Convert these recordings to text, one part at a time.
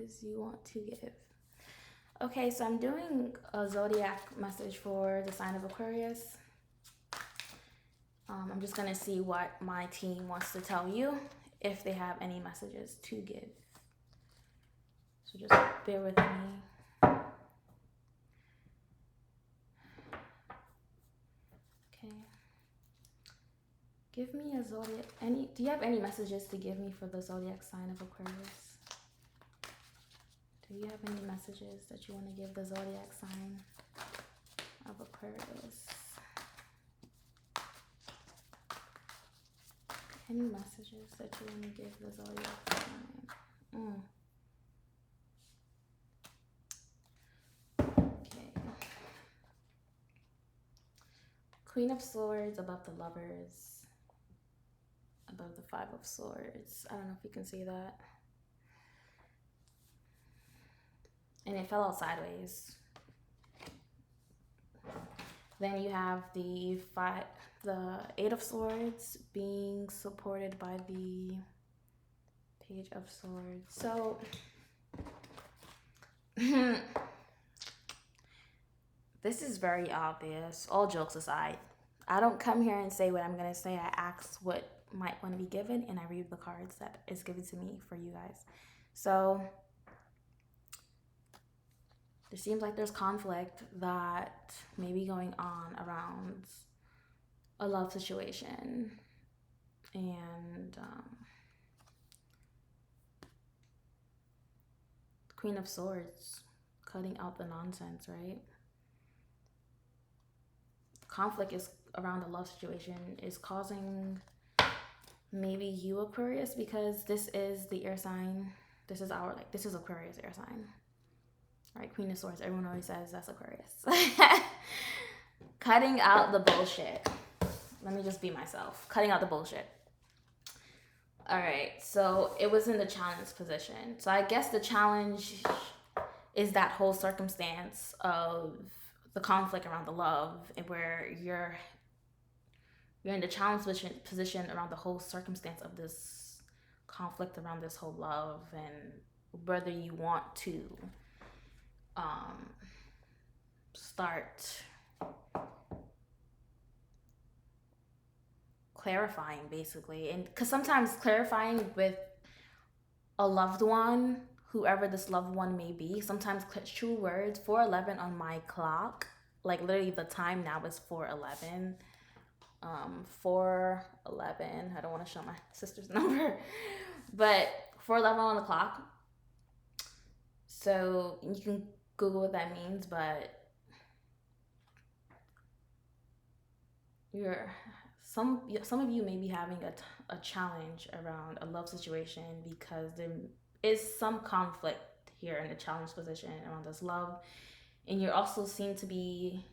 messages you want to give. Okay, so I'm doing a zodiac message for the sign of Aquarius. I'm just gonna see what my team wants to tell you, if they have any messages to give. So just bear with me. Okay. Give me a zodiac. Do you have any messages to give me for the zodiac sign of Aquarius? Do you have any messages that you want to give the zodiac sign of Aquarius? Any messages that you want to give the zodiac sign? Okay. Queen of Swords above the Lovers. Above the Five of Swords. I don't know if you can see that. And it fell out sideways. Then you have the Eight of Swords being supported by the Page of Swords. So this is very obvious, all jokes aside. I don't come here and say what I'm going to say. I ask what might want to be given, and I read the cards that is given to me for you guys. So it seems like there's conflict that may be going on around a love situation. And Queen of Swords, cutting out the nonsense, right? Conflict is around the love situation is causing maybe you, Aquarius, because this is the air sign. This is Aquarius air sign. Right, Queen of Swords, everyone always says that's Aquarius. Cutting out the bullshit. Let me just be myself. Cutting out the bullshit. All right, so it was in the challenge position. So I guess the challenge is that whole circumstance of the conflict around the love, and where you're in the challenge position around the whole circumstance of this conflict around this whole love, and whether you want to start clarifying, basically. And because sometimes clarifying with a loved one, whoever this loved one may be, sometimes true words. 4:11 on my clock, like literally the time now is 4:11. 4:11. I don't want to show my sister's number, but 4:11 on the clock. So you can Google what that means, but some of you may be having a challenge around a love situation, because there is some conflict here in the challenge position around this love, and you also seem to be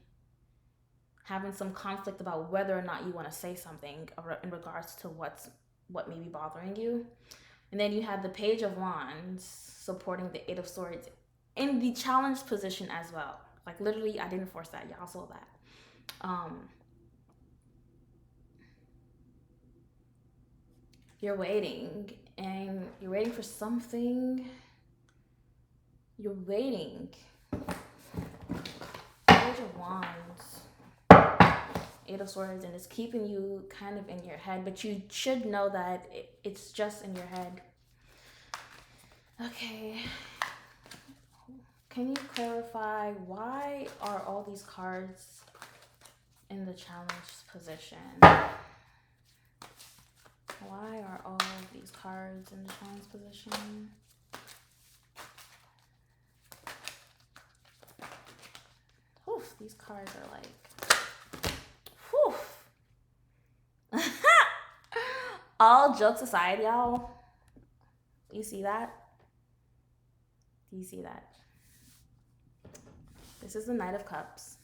having some conflict about whether or not you want to say something in regards to what may be bothering you. And then you have the Page of Wands supporting the Eight of Swords in the challenge position as well. Like literally, I didn't force that. Y'all saw that. You're waiting, and you're waiting for something. You're waiting. Page of Wands, Eight of Swords, and it's keeping you kind of in your head, but you should know that it's just in your head. Okay. Can you clarify, why are all these cards in the challenge position? Why are all of these cards in the challenge position? Oof, these cards are like, whew. All jokes aside, y'all, you see that? Do you see that? This is the Knight of Cups,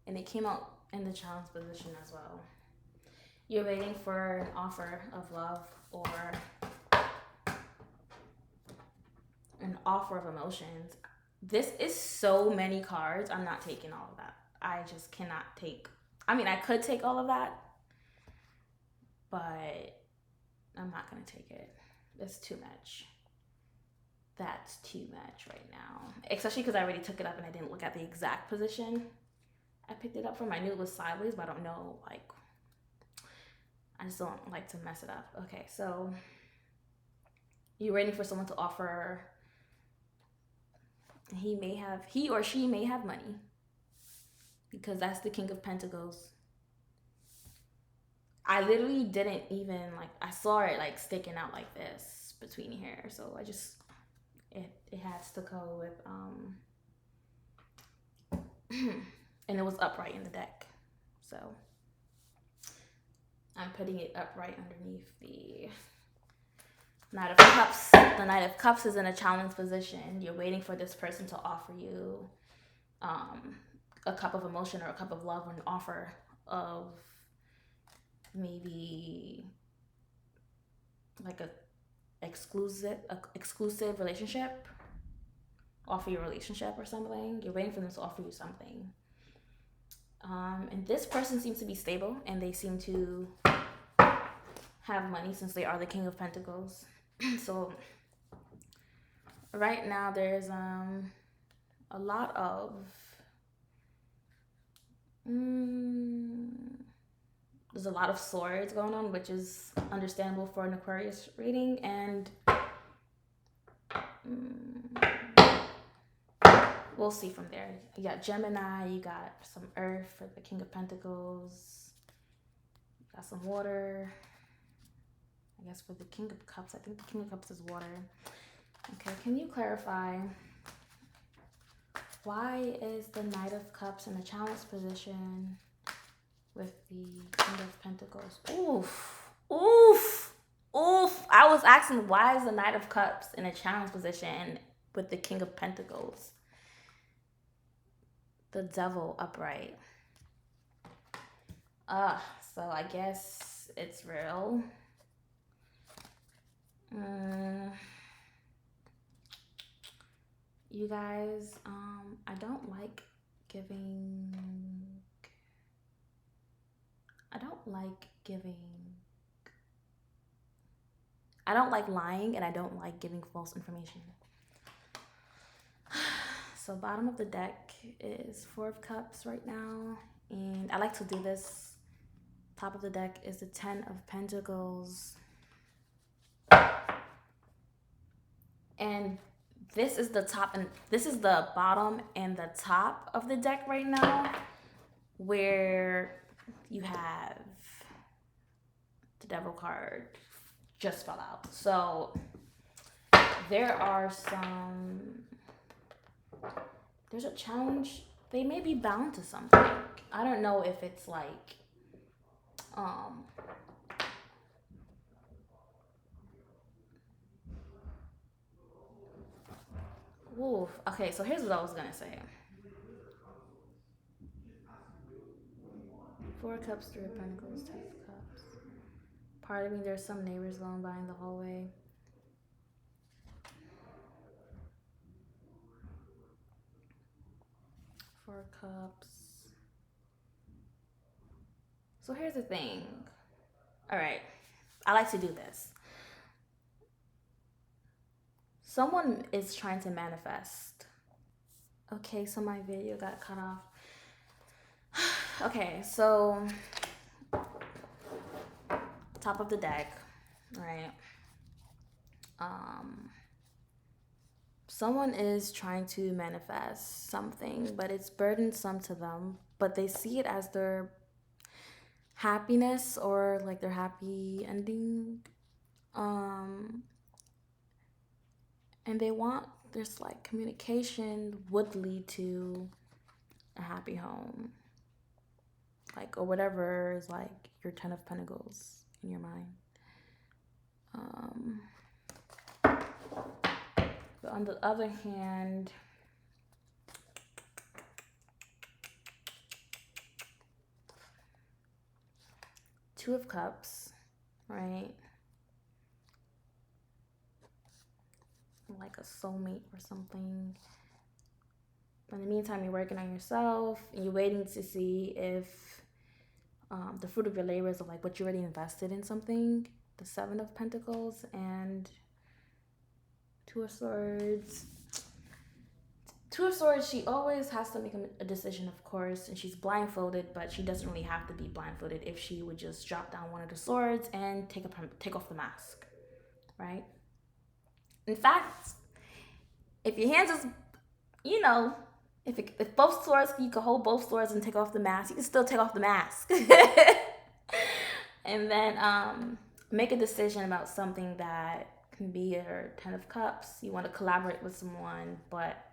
and it came out in the challenge position as well. You're waiting for an offer of love or an offer of emotions. This is so many cards. I'm not taking all of that. I just cannot take. I mean, I could take all of that, but I'm not going to take it. It's too much. that's too much right now. Especially because I already took it up and I didn't look at the exact position I picked it up from. I knew it was sideways, but I don't know, like, I just don't like to mess it up. Okay, so you're waiting for someone to offer. He or she may have money because that's the King of Pentacles. I literally didn't even like, I saw it like sticking out like this between here, so I just, it has to go with and it was upright in the deck, so I'm putting it upright underneath the Knight of Cups. The Knight of Cups is in a challenge position. You're waiting for this person to offer you a cup of emotion or a cup of love, or an offer of maybe like a exclusive relationship, offer you a relationship or something. You're waiting for them to offer you something. And this person seems to be stable, and they seem to have money since they are the King of Pentacles. So right now there's a lot of there's a lot of swords going on, which is understandable for an Aquarius reading. And we'll see from there. You got Gemini, you got some earth for the King of Pentacles, you got some water, I guess, for the King of Cups. I think the King of Cups is water. Okay, can you clarify, why is the Knight of Cups in a challenge position with the King of Pentacles? Oof. I was asking, why is the Knight of Cups in a challenge position with the King of Pentacles? The Devil upright. So I guess it's real. You guys, I don't like lying, and I don't like giving false information. So bottom of the deck is 4 of Cups right now, and I like to do this. Top of the deck is the 10 of Pentacles, and this is the top, and this is the bottom and the top of the deck right now, where you have the Devil card just fell out. So there's a challenge. They may be bound to something. I don't know if it's like okay, so here's what I was gonna say. 4 of Cups, 3 of Pentacles, 10 of Cups. Part of me, there's some neighbors going by in the hallway. Four of Cups. So here's the thing. All right, I like to do this. Someone is trying to manifest. Okay, so my video got cut off. Okay, so top of the deck, right? Someone is trying to manifest something, but it's burdensome to them, but they see it as their happiness, or like their happy ending. And they want this, like, communication would lead to a happy home, like, or whatever is like your 10 of Pentacles in your mind. But on the other hand, Two of Cups, right? Like a soulmate or something. In the meantime, you're working on yourself, and you're waiting to see if the fruit of your labors, of like what you already invested in something. The 7 of Pentacles and Two of Swords. Two of Swords, she always has to make a decision, of course, and she's blindfolded, but she doesn't really have to be blindfolded if she would just drop down one of the swords and take off the mask, right? In fact, if your hands is, you know, if both swords, you can hold both swords and take off the mask, you can still take off the mask. And then make a decision about something that can be your Ten of Cups. You want to collaborate with someone, but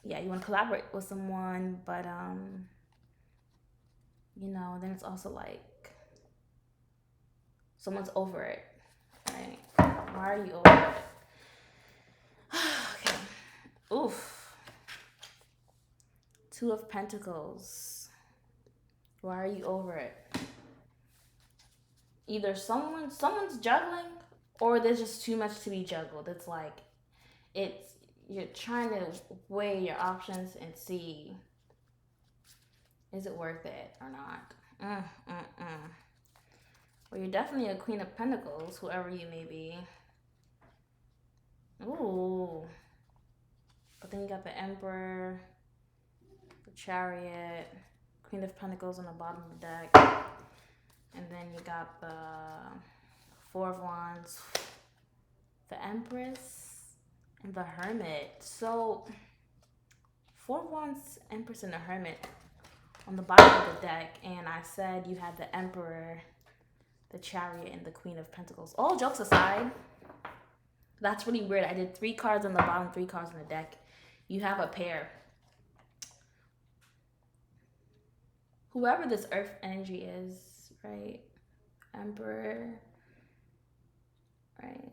yeah, you want to collaborate with someone, but you know, then it's also like someone's over it, right? Why are you over it? Okay. Oof. Two of Pentacles. Why are you over it? Either someone's juggling, or there's just too much to be juggled. It's like you're trying to weigh your options and see, is it worth it or not? Well, you're definitely a Queen of Pentacles, whoever you may be. Ooh. But then you got the Emperor, the Chariot, Queen of Pentacles on the bottom of the deck. And then you got the Four of Wands, the Empress, and the Hermit. So, Four of Wands, Empress, and the Hermit on the bottom of the deck. And I said you had the Emperor, the Chariot, and the Queen of Pentacles. All jokes aside, that's really weird. I did 3 cards on the bottom, 3 cards on the deck. You have a pair. Whoever this earth energy is, right? Emperor, right?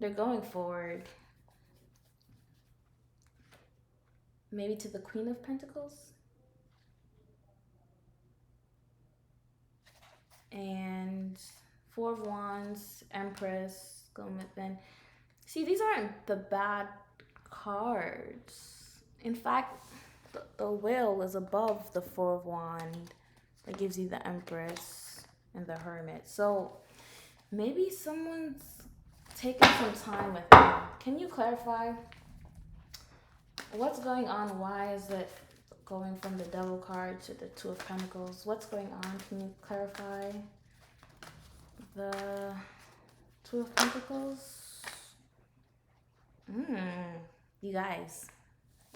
They're going forward. Maybe to the Queen of Pentacles. And Four of Wands, Empress, going within. See, these aren't the bad cards. In fact, the Wheel is above the Four of Wands. That gives you the Empress and the Hermit. So maybe someone's taking some time with them. Can you clarify what's going on? Why is it going from the Devil card to the Two of Pentacles? What's going on? Can you clarify the Two of Pentacles? You guys,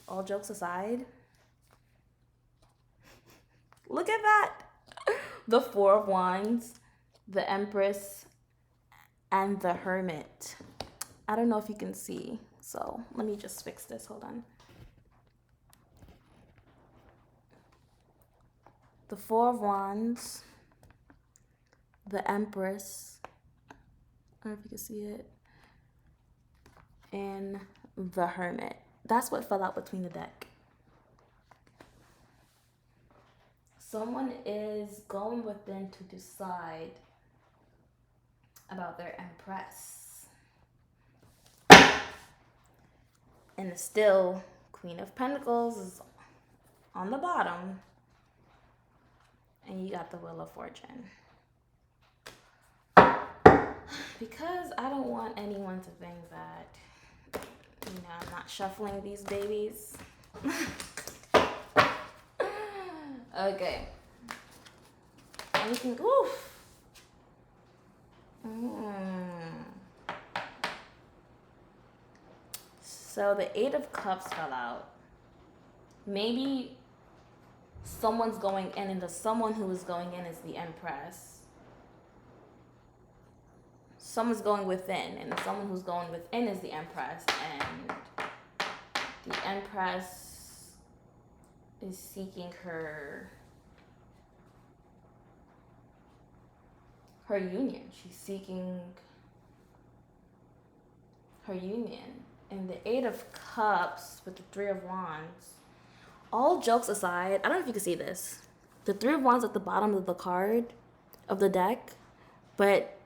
all jokes aside, look at that. The Four of Wands, the Empress, and the Hermit. I don't know if you can see, so let me just fix this. Hold on. The Four of Wands, the Empress, I don't know if you can see it, and the Hermit. That's what fell out between the deck. Someone is going within to decide about their Empress. And still, Queen of Pentacles is on the bottom. And you got the Wheel of Fortune. Because I don't want anyone to think that, you know, I'm not shuffling these babies. Okay. Anything, oof. So the Eight of Cups fell out. Maybe someone's going in, and the someone who is going in is the Empress. Someone's going within, and the someone who's going within is the Empress. And the Empress is seeking her union. She's seeking her union. And the Eight of Cups with the Three of Wands. All jokes aside, I don't know if you can see this. The Three of Wands at the bottom of the card of the deck, but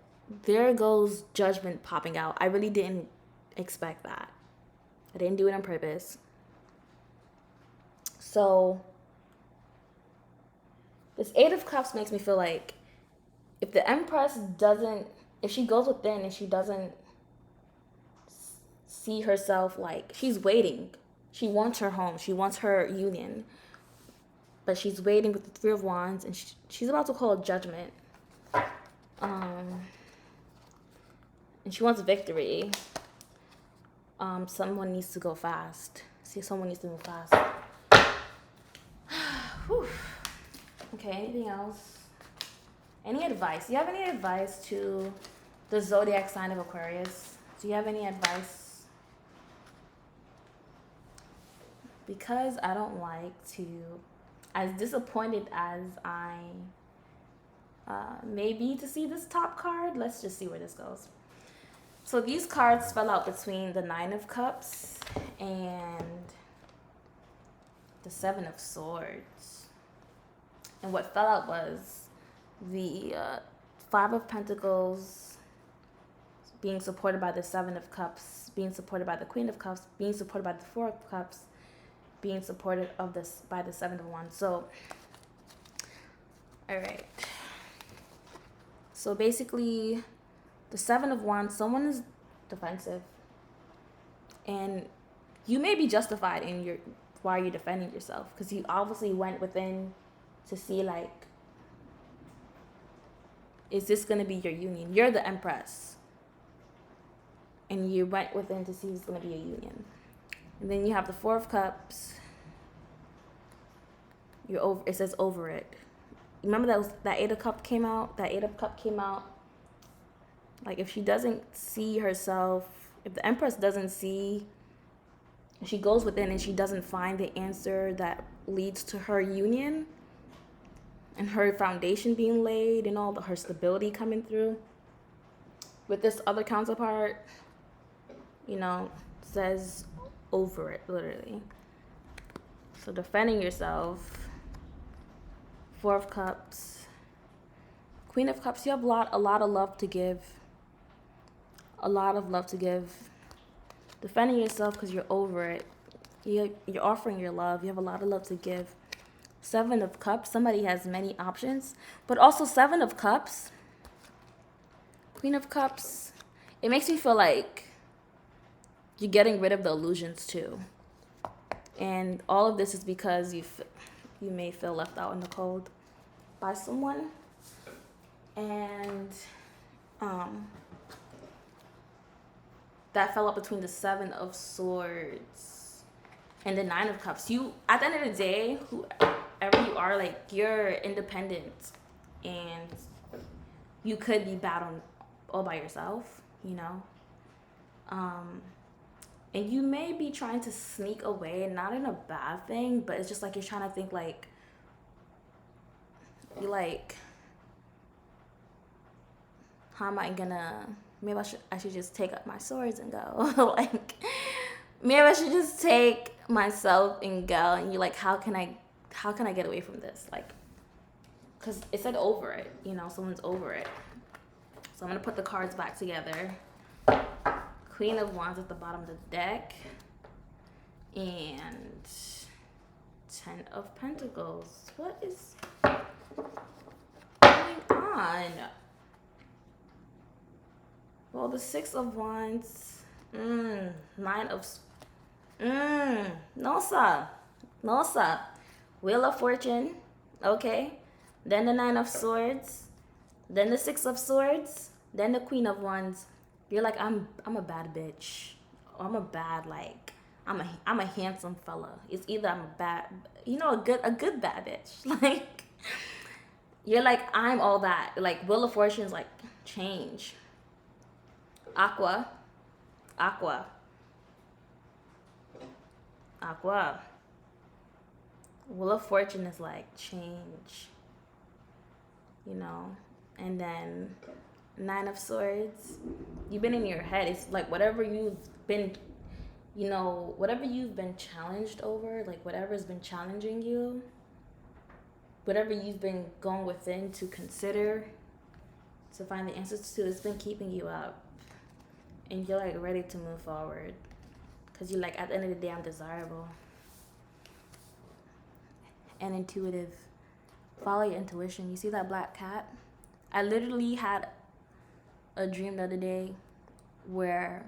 there goes Judgment popping out. I really didn't expect that. I didn't do it on purpose. So this Eight of Cups makes me feel like if the Empress doesn't if she goes within and she doesn't see herself, like, she's waiting. She wants her home. She wants her union. But she's waiting with the Three of Wands, and she's about to call a judgment. And she wants victory. Someone needs to go fast. See, someone needs to move fast. Whew. Okay, anything else? Any advice? Do you have any advice to the zodiac sign of Aquarius? Do you have any advice? Because I don't like to, as disappointed as I may be to see this top card, let's just see where this goes. So these cards fell out between the Nine of Cups and the Seven of Swords. And what fell out was the Five of Pentacles being supported by the Seven of Cups, being supported by the Queen of Cups, being supported by the Four of Cups, being supported by the Seven of Wands. So, all right. So basically, the Seven of Wands, someone is defensive, and you may be justified in why you're defending yourself, because you obviously went within to see, like, is this going to be your union? You're the Empress, and you went within to see if it's going to be a union. And then you have the Four of Cups. You're over. It says over it. Remember that Eight of Cups came out. That Eight of Cups came out. Like, if she doesn't see herself, if the Empress doesn't see, if she goes within and she doesn't find the answer that leads to her union and her foundation being laid and all her stability coming through, with this other counterpart, says over it, literally. So defending yourself, Four of Cups, Queen of Cups, you have a lot of love to give. A lot of love to give. Defending yourself because you're over it. You're offering your love. You have a lot of love to give. Seven of Cups, somebody has many options. But also Seven of Cups, Queen of Cups, it makes me feel like you're getting rid of the illusions too. And all of this is because you may feel left out in the cold by someone. And that fell up between the Seven of Swords and the Nine of Cups. You, at the end of the day, whoever you are, like, you're independent, and you could be battling all by yourself, and you may be trying to sneak away, not in a bad thing, but it's just like you're trying to think, like, you're like, how am I gonna, maybe I should just take up my swords and go. Like, maybe I should just take myself and go. And you're like, how can I get away from this? Like, because it said over it, someone's over it. So I'm gonna put the cards back together. Queen of Wands at the bottom of the deck, and Ten of Pentacles. What is going on? Well, the Six of Wands, Nine of, no sir. Wheel of Fortune, okay. Then the Nine of Swords, then the Six of Swords, then the Queen of Wands. You're like, I'm a bad bitch. Or I'm a bad, like, I'm a handsome fella. It's either I'm a bad, a good bad bitch. Like, you're like, I'm all that. Like, Wheel of Fortune is like, change. Aqua. Wheel of Fortune is like, change. And then Nine of Swords, you've been in your head. It's like whatever you've been challenged over, like whatever's been challenging you, whatever you've been going within to consider, to find the answers to, it's been keeping you up. And you're like ready to move forward. Because you're like, at the end of the day, I'm desirable. And intuitive. Follow your intuition. You see that black cat? I literally had a dream the other day where,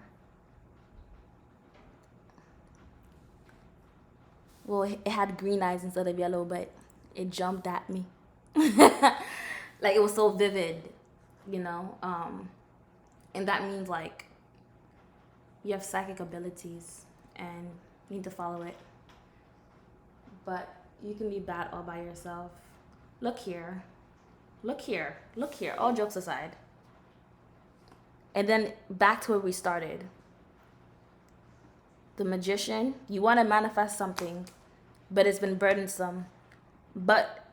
well, it had green eyes instead of yellow, but it jumped at me. Like it was so vivid, you know. And that means like you have psychic abilities and you need to follow it. But you can be bad all by yourself. Look here. Look here. Look here. All jokes aside. And then back to where we started. The magician, you want to manifest something, but it's been burdensome. But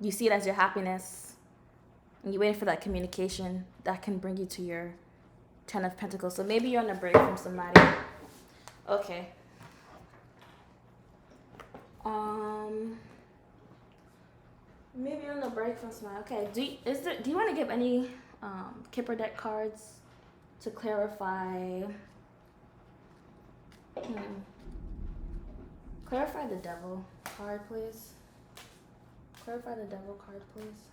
you see it as your happiness. And you're waiting for that communication that can bring you to your 10 of Pentacles. So maybe you're on a break from somebody. Okay. Maybe you're on a break from somebody. Okay. Do you want to give any Kipper deck cards to clarify? Clarify the Devil card, please. Clarify the Devil card, please.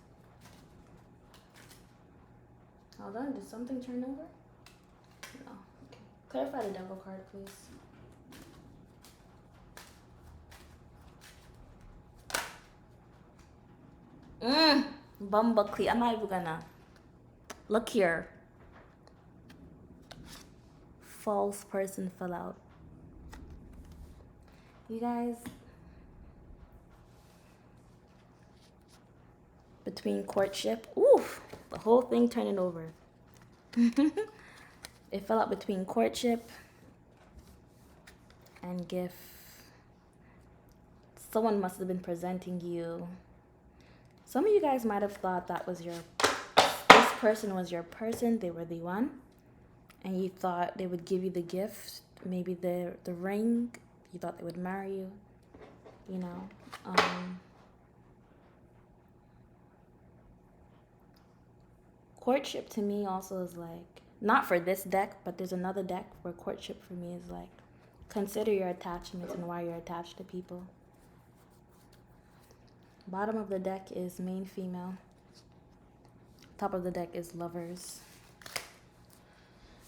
Hold on, did something turn over? No. Okay. Clarify the Devil card, please. Bumbleclee. I'm not even gonna. Look here. False person fell out. You guys, between courtship, oof, the whole thing turning over. It fell out between courtship and gift. Someone must have been presenting you. Some of you guys might have thought that was this person was your person, they were the one, and you thought they would give you the gift, maybe the ring. You thought they would marry you, you know. Courtship to me also is like, not for this deck, but there's another deck where courtship for me is like, consider your attachments and why you're attached to people. Bottom of the deck is main female. Top of the deck is lovers.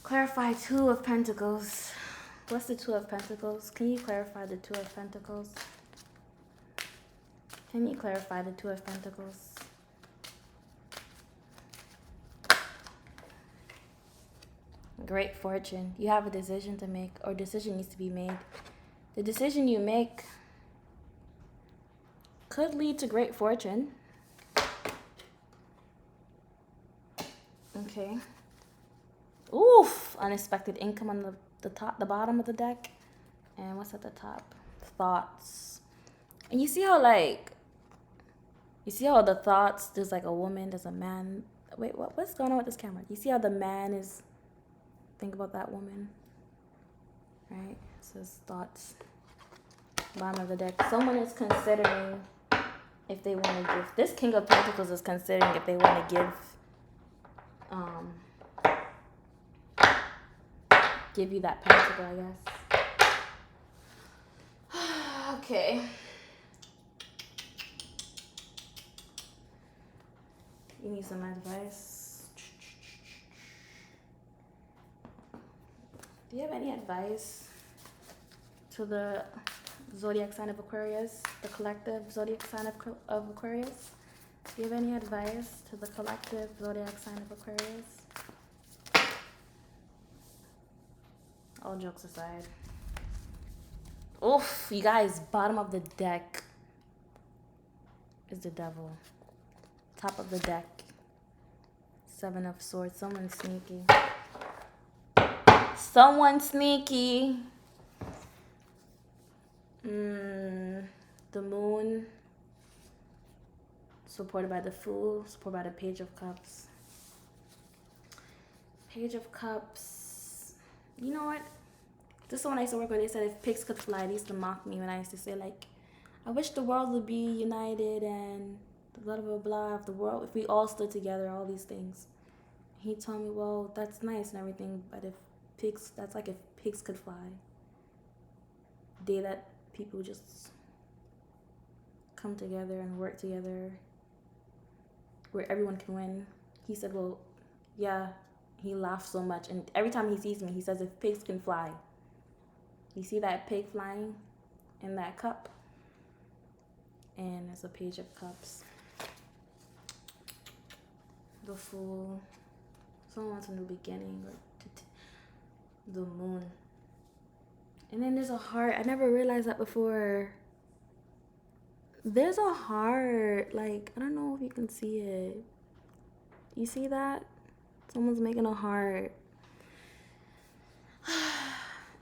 Clarify Two of Pentacles. What's the Two of Pentacles? Can you clarify the Two of Pentacles? Can you clarify the Two of Pentacles? Great fortune. You have a decision to make, or decision needs to be made. The decision you make could lead to great fortune. Okay. Oof! Unexpected income on the top, the bottom of the deck. And what's at the top? Thoughts. And you see how the thoughts, there's like a woman, there's a man. Wait, what's going on with this camera? You see how the man is, think about that woman, right? It says thoughts. Bottom of the deck. Someone is considering if they want to give. This King of Pentacles is considering if they want to give you that pentacle, I guess. Okay. You need some advice. Do you have any advice to the zodiac sign of Aquarius, the collective zodiac sign of Aquarius? Do you have any advice to the collective zodiac sign of Aquarius? All jokes aside. Oof, you guys, bottom of the deck is the Devil. Top of the deck, Seven of Swords. Someone sneaky. Someone sneaky. The Moon, supported by the Fool, supported by the Page of Cups. Page of Cups. You know what? This is when I used to work with. They said if pigs could fly, they used to mock me when I used to say like, I wish the world would be united and blah blah blah. If the world, if we all stood together, all these things. He told me, well, that's nice and everything, but if pigs, that's like if pigs could fly. Day that people just come together and work together, where everyone can win. He said, well, yeah. He laughs so much, and every time he sees me, he says, "If pigs can fly." You see that pig flying in that cup? And it's a page of cups. The Fool. Someone wants a new beginning. Or the Moon. And then there's a heart. I never realized that before. There's a heart. Like, I don't know if you can see it. You see that? Someone's making a heart.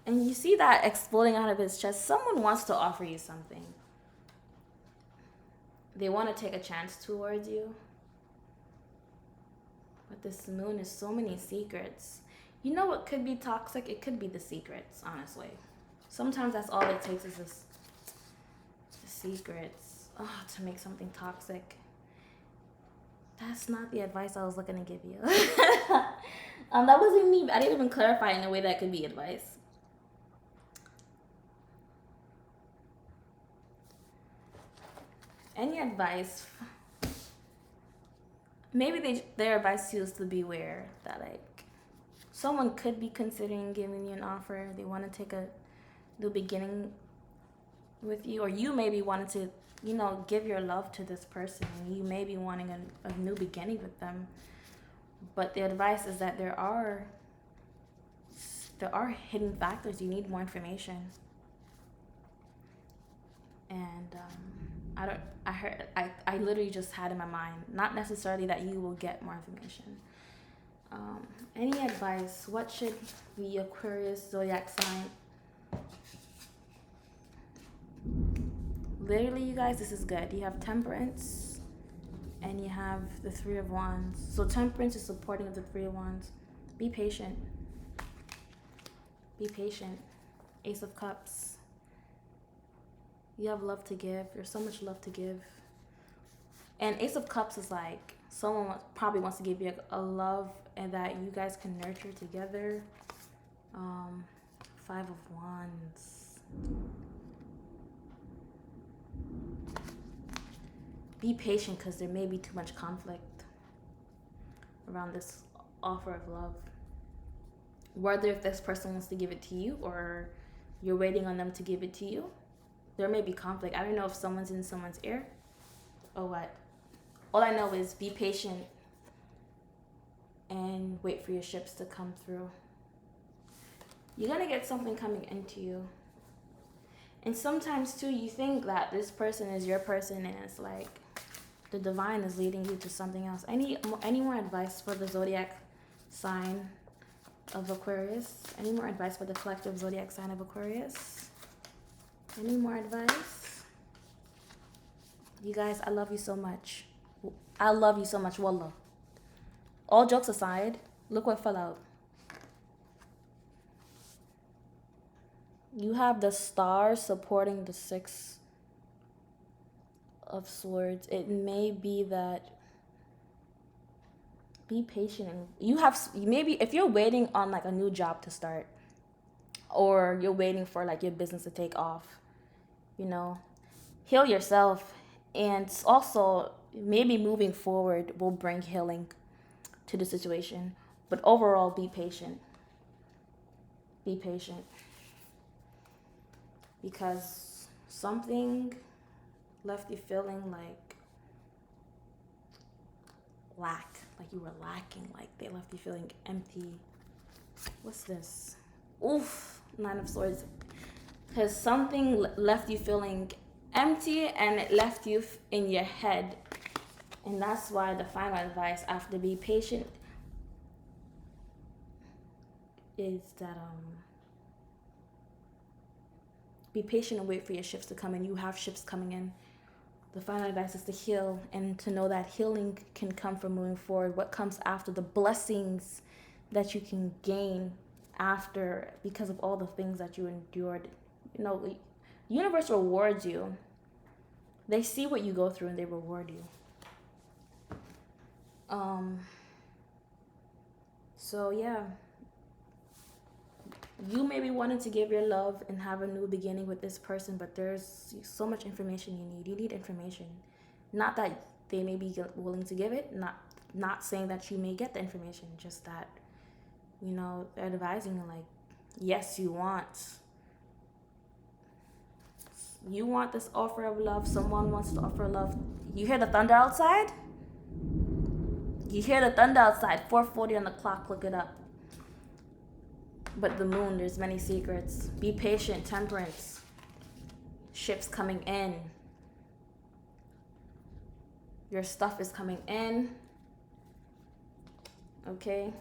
And you see that exploding out of his chest. Someone wants to offer you something. They want to take a chance towards you. But this moon is so many secrets. You know what could be toxic? It could be the secrets, honestly. Sometimes that's all it takes is this, the secrets. Oh, to make something toxic. That's not the advice I was looking to give you. That wasn't me. I didn't even clarify in a way that could be advice. Any advice? Maybe their advice to you is to beware that, like, someone could be considering giving you an offer. They want to take a new beginning with you, or you maybe wanted to, you know, give your love to this person. You may be wanting a new beginning with them. But the advice is that there are hidden factors. You need more information. And I literally just had in my mind, not necessarily that you will get more information. Any advice? What should the Aquarius zodiac sign? Literally, you guys, this is good. You have Temperance and you have the Three of Wands. So Temperance is supporting of the Three of Wands. Be patient. Be patient. Ace of Cups. You have love to give. There's so much love to give. And Ace of Cups is like someone probably wants to give you a love and that you guys can nurture together. Five of Wands. Be patient because there may be too much conflict around this offer of love. Whether if this person wants to give it to you or you're waiting on them to give it to you, there may be conflict. I don't know if someone's in someone's ear or what. All I know is be patient and wait for your ships to come through. You're going to get something coming into you. And sometimes, too, you think that this person is your person and it's like the divine is leading you to something else. Any more advice for the zodiac sign of Aquarius? Any more advice for the collective zodiac sign of Aquarius? Any more advice? You guys, I love you so much. I love you so much, wallah. All jokes aside, look what fell out. You have the Star supporting the Six of Swords. It may be that be patient. And you have, maybe if you're waiting on like a new job to start, or you're waiting for like your business to take off, you know, heal yourself. And also maybe moving forward will bring healing to the situation. But overall, be patient. Be patient. Because something left you feeling like lack, like you were lacking, like they left you feeling empty. What's this? Oof, Nine of Swords. Because something left you feeling empty and it left you in your head. And that's why the final advice after be patient is that be patient and wait for your ships to come in. You have ships coming in. The final advice is to heal and to know that healing can come from moving forward. What comes after, the blessings that you can gain after because of all the things that you endured. You know, the universe rewards you. They see what you go through and they reward you. So yeah. You may be wanting to give your love and have a new beginning with this person, but there's so much information you need. You need information. Not that they may be willing to give it, not saying that you may get the information, just that You know, they're advising you like, yes, you want this offer of love. Someone wants to offer love. You hear the thunder outside? You hear the thunder outside. 4:40 on the clock. Look it up. But the moon, there's many secrets. Be patient, temperance. Ships coming in. Your stuff is coming in. Okay?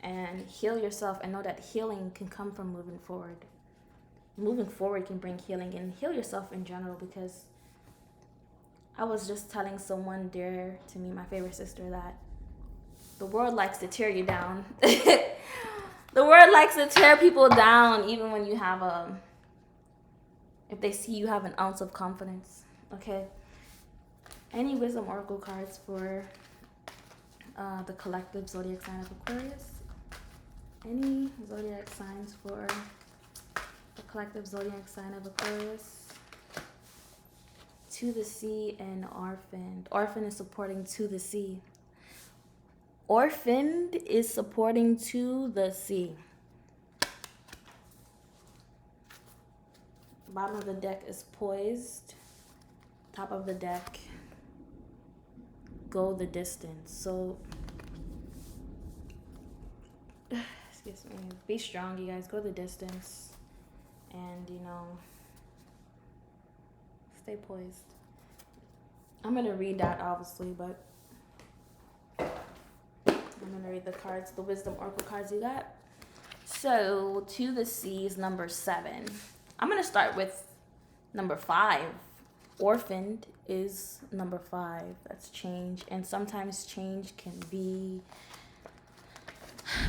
And heal yourself and know that healing can come from moving forward. Moving forward can bring healing, and heal yourself in general, because I was just telling someone dear to me, my favorite sister, that the world likes to tear you down. The world likes to tear people down, even when you have if they see you have an ounce of confidence. Okay? Any wisdom oracle cards for the collective zodiac sign of Aquarius? Any zodiac signs for the collective zodiac sign of Aquarius? To the Sea and Orphaned. Orphan is supporting To the Sea. Orphaned is supporting To the Sea. Bottom of the deck is Poised. Top of the deck, Go the Distance. So, excuse me, be strong, you guys. Go the distance. And, you know, stay poised. I'm going to read that, obviously, but I'm going to read the cards, the wisdom oracle cards you got. So, To the Sea is number 7. I'm going to start with number 5. Orphaned is number 5. That's change. And sometimes change can be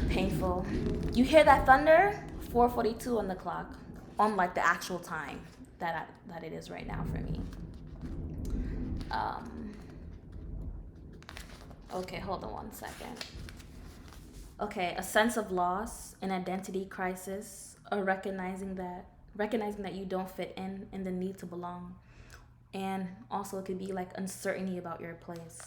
painful. You hear that thunder? 4:42 on the clock. On like the actual time that it is right now for me. Okay, hold on one second. Okay, a sense of loss, an identity crisis, or recognizing that you don't fit in and the need to belong. And also it could be like uncertainty about your place.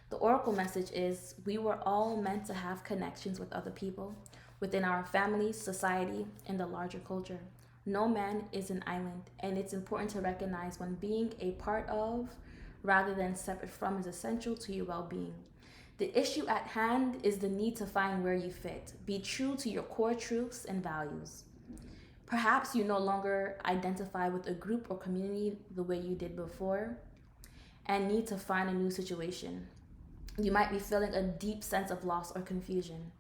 The oracle message is, we were all meant to have connections with other people within our families, society, and the larger culture. No man is an island, and it's important to recognize when being a part of rather than separate from is essential to your well-being. The issue at hand is the need to find where you fit. Be true to your core truths and values. Perhaps you no longer identify with a group or community the way you did before and need to find a new situation. You might be feeling a deep sense of loss or confusion.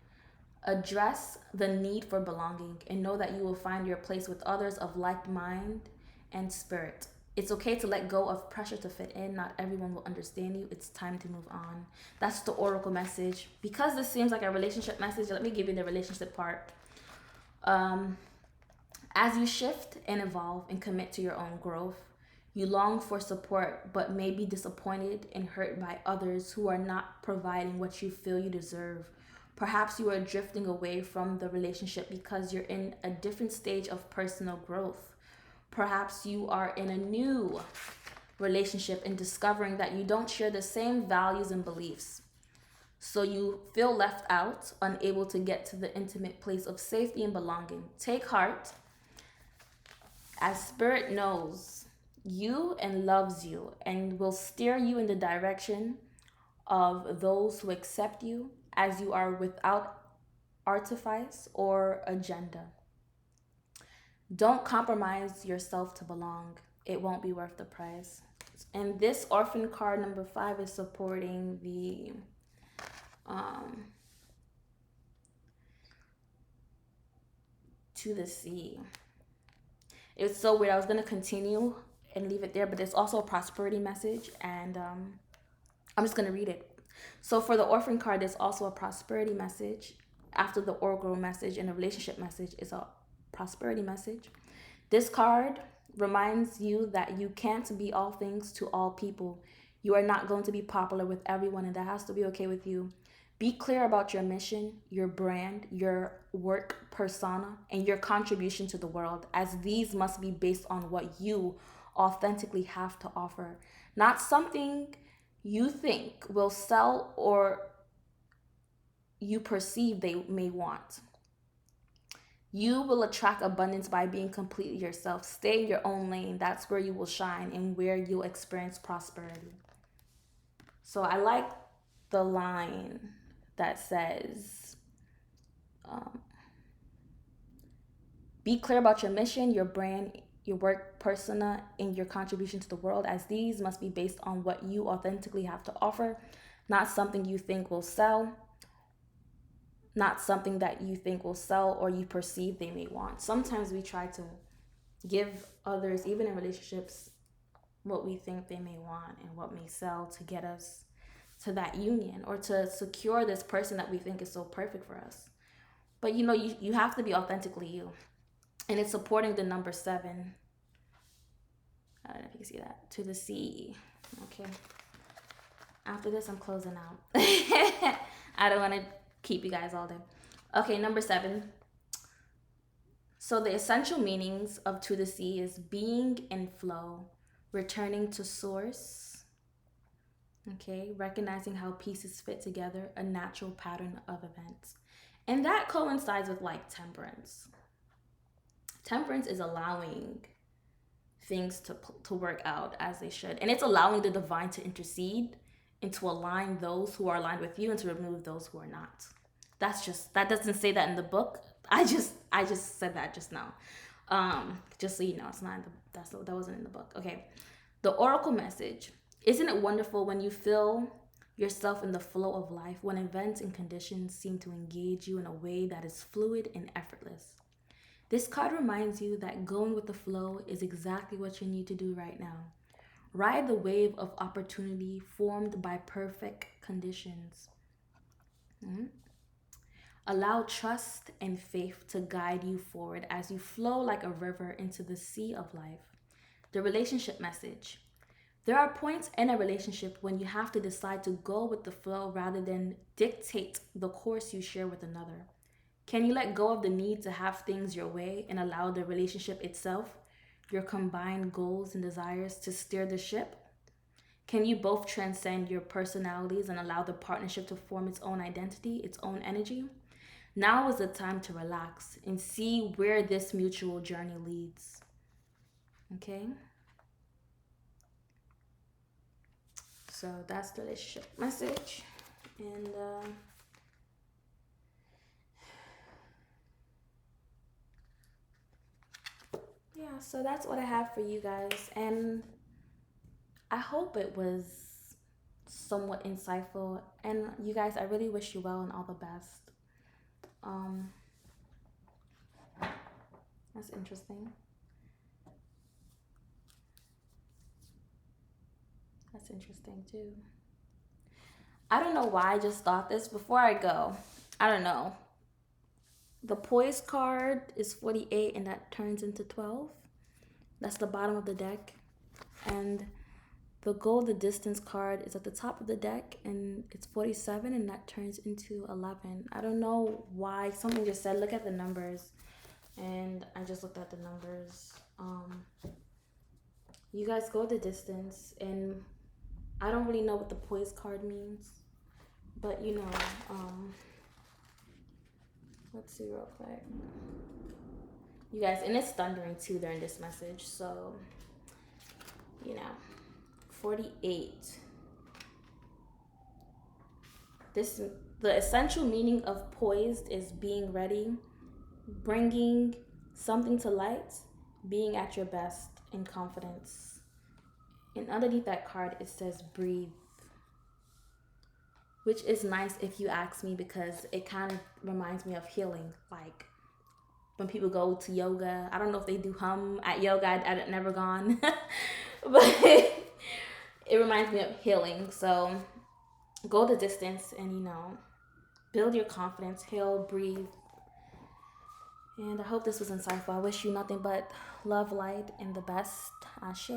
Address the need for belonging and know that you will find your place with others of like mind and spirit. It's okay to let go of pressure to fit in. Not everyone will understand you. It's time to move on. That's the oracle message. Because this seems like a relationship message, let me give you the relationship part. As you shift and evolve and commit to your own growth, you long for support but may be disappointed and hurt by others who are not providing what you feel you deserve. Perhaps you are drifting away from the relationship because you're in a different stage of personal growth. Perhaps you are in a new relationship and discovering that you don't share the same values and beliefs. So you feel left out, unable to get to the intimate place of safety and belonging. Take heart, as Spirit knows you and loves you and will steer you in the direction of those who accept you as you are without artifice or agenda. Don't compromise yourself to belong. It won't be worth the price. And this orphan card number 5 is supporting the To the Sea. It's so weird. I was going to continue and leave it there, but it's also a prosperity message, and I'm just going to read it. So for the orphan card, there's also a prosperity message. After the oracle message and the relationship message is a prosperity message. This card reminds you that you can't be all things to all people. You are not going to be popular with everyone, and that has to be okay with you. Be clear about your mission, your brand, your work persona, and your contribution to the world, as these must be based on what you authentically have to offer, not something you think will sell or you perceive they may want. You will attract abundance by being completely yourself. Stay in your own lane. That's where you will shine and where you'll experience prosperity. So I like the line that says, um, be clear about your mission, your brand, your work persona, and your contribution to the world, as these must be based on what you authentically have to offer, not something you think will sell, not something that you think will sell or you perceive they may want. Sometimes we try to give others, even in relationships, what we think they may want and what may sell to get us to that union or to secure this person that we think is so perfect for us. But you have to be authentically you. And it's supporting the number 7. I don't know if you can see that. To the sea. Okay. After this, I'm closing out. I don't want to keep you guys all day. Okay, number 7. So the essential meanings of to the sea is being in flow, returning to source, okay, recognizing how pieces fit together, a natural pattern of events. And that coincides with like temperance. Temperance is allowing things to work out as they should. And it's allowing the divine to intercede and to align those who are aligned with you and to remove those who are not. That doesn't say that in the book. I just said that just now. Just so you know, it's not in the, that wasn't in the book. Okay. The oracle message. Isn't it wonderful when you feel yourself in the flow of life, when events and conditions seem to engage you in a way that is fluid and effortless? This card reminds you that going with the flow is exactly what you need to do right now. Ride the wave of opportunity formed by perfect conditions. Allow trust and faith to guide you forward as you flow like a river into the sea of life. The relationship message. There are points in a relationship when you have to decide to go with the flow rather than dictate the course you share with another. Can you let go of the need to have things your way and allow the relationship itself, your combined goals and desires, to steer the ship? Can you both transcend your personalities and allow the partnership to form its own identity, its own energy? Now is the time to relax and see where this mutual journey leads. Okay? So that's the relationship message. And yeah, so that's what I have for you guys. And I hope it was somewhat insightful. And you guys, I really wish you well and all the best. That's interesting. That's interesting too. I don't know why I just thought this before I go. I don't know. The poise card is 48 and that turns into 12. That's the bottom of the deck. And the go the distance card is at the top of the deck and it's 47 and that turns into 11. I don't know why. Something just said look at the numbers. And I just looked at the numbers. You guys go the distance, and I don't really know what the poise card means, but let's see real quick. You guys, and it's thundering too during this message, so 48. The essential meaning of poised is being ready, bringing something to light, being at your best in confidence. And underneath that card, it says breathe, which is nice if you ask me, because it kind of reminds me of healing. Like when people go to yoga, I don't know if they do hum at yoga. I've never gone, but it reminds me of healing. So go the distance and, build your confidence, heal, breathe. And I hope this was insightful. I wish you nothing but love, light, and the best. Ashe.